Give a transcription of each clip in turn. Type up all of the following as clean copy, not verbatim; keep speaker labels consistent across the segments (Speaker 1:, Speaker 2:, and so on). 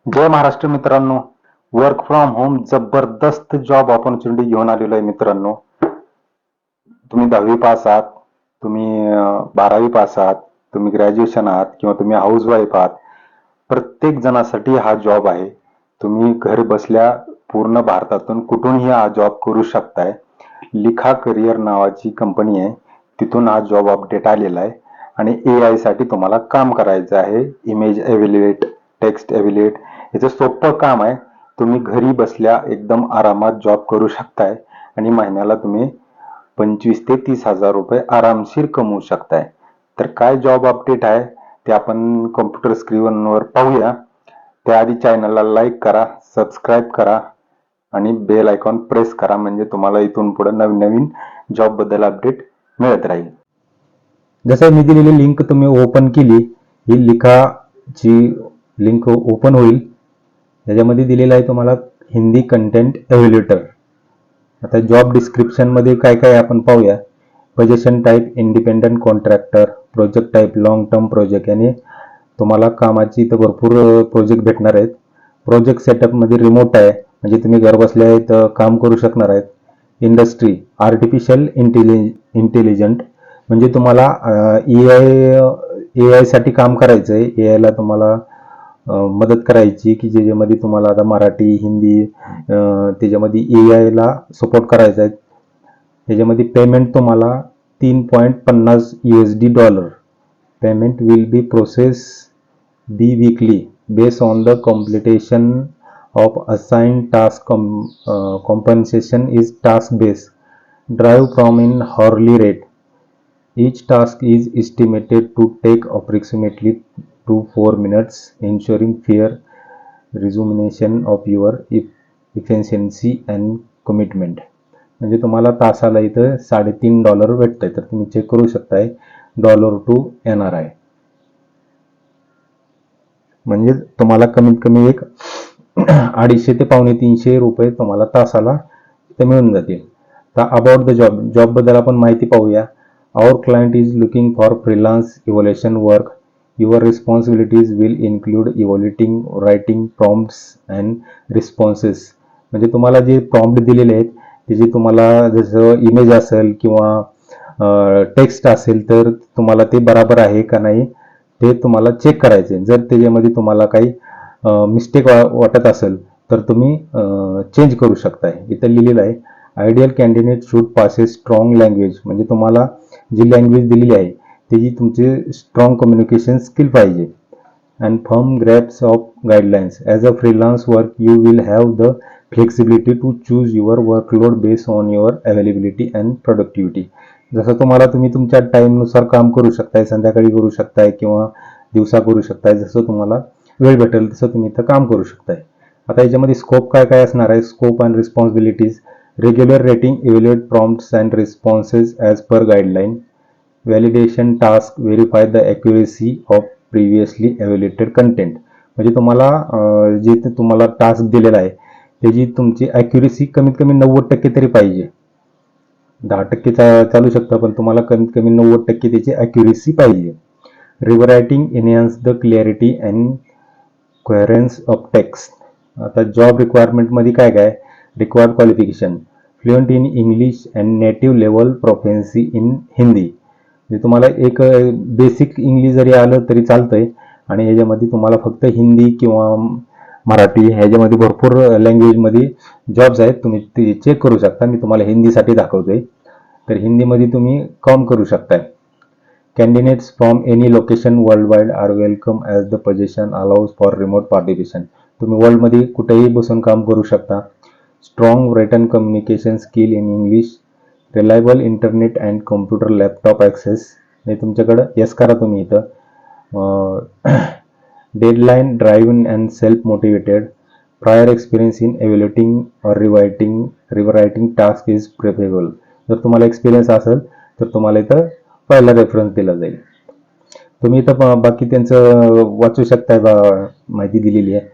Speaker 1: जय महाराष्ट्र मित्रांनो. Work from home जबरदस्त job opportunity घेऊन आलेलो आहे मित्रांनो. तुम्ही 10वी पास आहात, तुम्ही 12वी पास आहात, तुम्ही ग्रॅज्युएशन आहात किंवा तुम्ही हाऊस वाईफ आहात. प्रत्येक जणासाठी हा जॉब आहे. तुम्ही घर बसल्या पूर्ण भारतातून कुठूनही हा जॉब करू शकताय. लिखा करिअर नावाची कंपनी आहे, तिथून हा जॉब अपडेट आलेला आहे आणि AI साठी तुम्हाला काम करायचं आहे. इमेज एव्हल्युएट, टेक्स्ट एव्हल्युएट याचं सोपं काम आहे. तुम्ही घरी बसल्या एकदम आरामात जॉब करू शकताय आणि महिन्याला तुम्ही 25 ते 30,000 रुपये आरामशीर कमवू शकताय. तर काय जॉब अपडेट आहे ते आपण कॉम्प्युटर स्क्रीनवर पाहूया. त्याआधी चॅनलला लाईक करा, सबस्क्राईब करा आणि बेल आयकॉन प्रेस करा, म्हणजे तुम्हाला इथून पुढे नवीन नवीन जॉब बद्दल अपडेट मिळत राहील. जसं मी दिलेली लिंक तुम्ही ओपन केली, ही लिखाची लिंक ओपन होईल. त्याच्यामध्ये दिलेलं आहे तुम्हाला हिंदी कंटेंट एव्हल्युएटर. आता जॉब डिस्क्रिप्शन मध्ये काय काय आपण पाहूया. Position type independent contractor, project type long term project, याने तुम्हाला कामाची इथं भरपूर प्रोजेक्ट भेटणार आहेत. प्रोजेक्ट सेटअप मध्ये रिमोट आहे, म्हणजे तुम्ही घर बसल्या इथं काम करू शकणार आहेत. इंडस्ट्री आर्टिफिशियल इंटेलिजंट, म्हणजे तुम्हाला AI साठी काम करायचं आहे. AI ला तुम्हाला मदत करायची की ज्याच्यामध्ये तुम्हाला आता मराठी, हिंदी त्याच्यामध्ये AI ला सपोर्ट करायचा आहे. त्याच्यामध्ये पेमेंट तुम्हाला $3.50 payment will be process be weekly based on the completion of assigned task. Compensation is task based, derived from in hourly rate. Each task is estimated to take approximately 2 to 4 minutes, ensuring fair remuneration of your efficiency and commitment. म्हणजे तुम्हाला तासाला इथं $3.50 भेटतंय. तर तुम्ही check करू शकताय $2 म्हणजे तुम्हाला कमीत कमी एक 250 ते ₹250 तुम्हाला तासाला ते मिळून जातील. तर अबाउट द जॉब बद्दल आपण माहिती पाहूया. Our client is looking for freelance evaluation work. Your responsibilities will include evaluating, writing prompts and responses. म्हणजे तुम्हाला जे प्रॉम्प्ट दिलेले आहेत त्याचे तुम्हाला जसं इमेज असेल किंवा टेक्स्ट असेल तर तुम्हाला ते बरोबर आहे का नाही ते तुम्हाला चेक करायचे. जर त्याच्यामध्ये तुम्हाला काही मिस्टेक वाटत असेल तर तुम्ही चेंज करू शकताय. इथं लिहिलेलं आहे ideal candidate should passes strong language, म्हणजे तुम्हाला जी लँग्वेज दिलेली आहे त्याची तुमची स्ट्रॉंग कम्युनिकेशन स्किल पाहिजे. And firm grasp of guidelines. As a freelance work you will have the flexibility to choose your workload based on your availability and productivity. जसं तुम्ही तुमच्या टाईमनुसार काम करू शकताय, संध्याकाळी करू शकताय किंवा दिवसा करू शकताय, जसं तुम्हाला वेळ भेटेल तसं तुम्ही इथं काम करू शकताय. आता याच्यामध्ये स्कोप काय काय असणार आहे. Scope and responsibilities. Regular rating, evaluate prompts and responses as per guideline. Validation task, verify the accuracy of previously evaluated content. म्हणजे तुम्हाला जे तुम्हाला टास्क दिलेला आहे त्याची तुमची ॲक्युरेसी कमीत कमी 90% तरी पाहिजे. 10% चालू शकतं, पण तुम्हाला कमीत कमी 90% त्याची ॲक्युरेसी पाहिजे. Rewriting enhance the clarity and coherence of text. आता जॉब रिक्वायरमेंटमध्ये काय काय. Required qualification fluent in English and native level proficiency in Hindi. म्हणजे तुम्हाला एक बेसिक इंग्लिश जरी आलं तरी चालतंय आणि ह्याच्यामध्ये तुम्हाला फक्त हिंदी किंवा मराठी ह्याच्यामध्ये भरपूर लँग्वेजमध्ये जॉब्स आहेत. तुम्ही ते चेक करू शकता. मी तुम्हाला हिंदीसाठी दाखवतोय. तर हिंदीमध्ये तुम्ही काम करू शकताय. Candidates from any location worldwide are welcome as the position allows for remote participation. तुम्ही वर्ल्डमध्ये कुठेही बसून काम करू शकता. Strong written communication skill in English, reliable internet and computer laptop access. हे तुमच्याकडं यस करा तुम्ही इथं. Deadline driven and self motivated. Prior experience in evaluating or rewriting task is preferable. जर तुम्हाला एक्सपिरियन्स असेल तर तुम्हाला इथं पहिला रेफरन्स दिला जाईल. तुम्ही इथं बाकी त्यांचं वाचू शकताय, माहिती दिलेली आहे.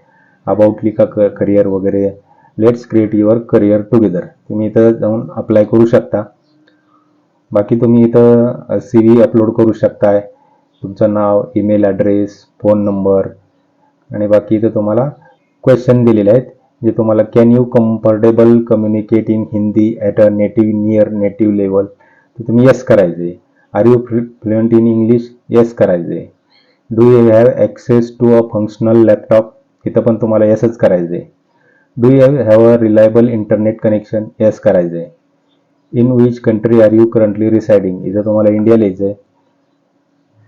Speaker 1: अबाउट लिखा करिअर वगैरे. Let's create your career together. तुम्ही इथं जाऊन अप्लाय करू शकता. बाकी तुम्ही इथं CV अपलोड करू शकताय, तुमचं नाव, ईमेल ॲड्रेस, फोन नंबर आणि बाकी इथं तुम्हाला क्वेश्चन दिलेले आहेत जे तुम्हाला can you comfortable communicate in Hindi at a native near native level, तर तुम्ही येस करायचे. Are you fluent in English, yes करायचे. Do you have access to a functional laptop, इथं पण तुम्हाला येसच करायचे. Do you have a reliable internet connection, yes करायचे. In which country are you currently residing, इथं तुम्हाला इंडिया लिहायचं आहे.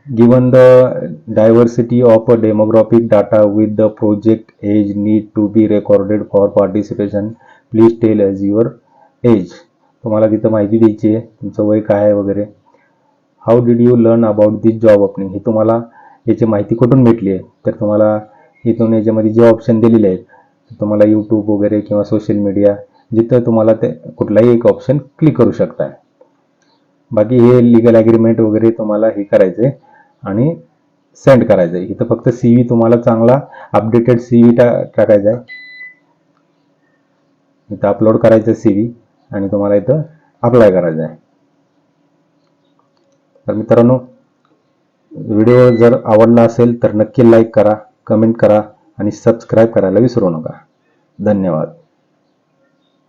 Speaker 1: Given the diversity of demographic data with the project age need to be recorded for participation, please tell us your age. तुम्हाला तिथं माहिती द्यायची आहे तुमचं वय काय आहे वगैरे. How did you learn about this job opening, हे तुम्हाला याची माहिती कुठून भेटली आहे, तर तुम्हाला इथून याच्यामध्ये जे ऑप्शन दिलेले आहेत तुम्हाला यूट्यूब वगैरे किंवा सोशल मीडिया जिथं तुम्हाला ते कुठलाही एक ऑप्शन क्लिक करू शकता. बाकी हे लिगल ॲग्रीमेंट वगैरे तुम्हाला हे करायचं आहे आणि सेंड करायचं आहे. इथं फक्त CV तुम्हाला चांगला अपडेटेड CV टाकायचा आहे. इथं अपलोड करायचं CV आणि तुम्हाला इथं अप्लाय करायचं आहे. तर मित्रांनो, व्हिडिओ जर आवडला असेल तर नक्की लाईक करा, कमेंट करा आणि सबस्क्राईब करायला विसरू नका. धन्यवाद.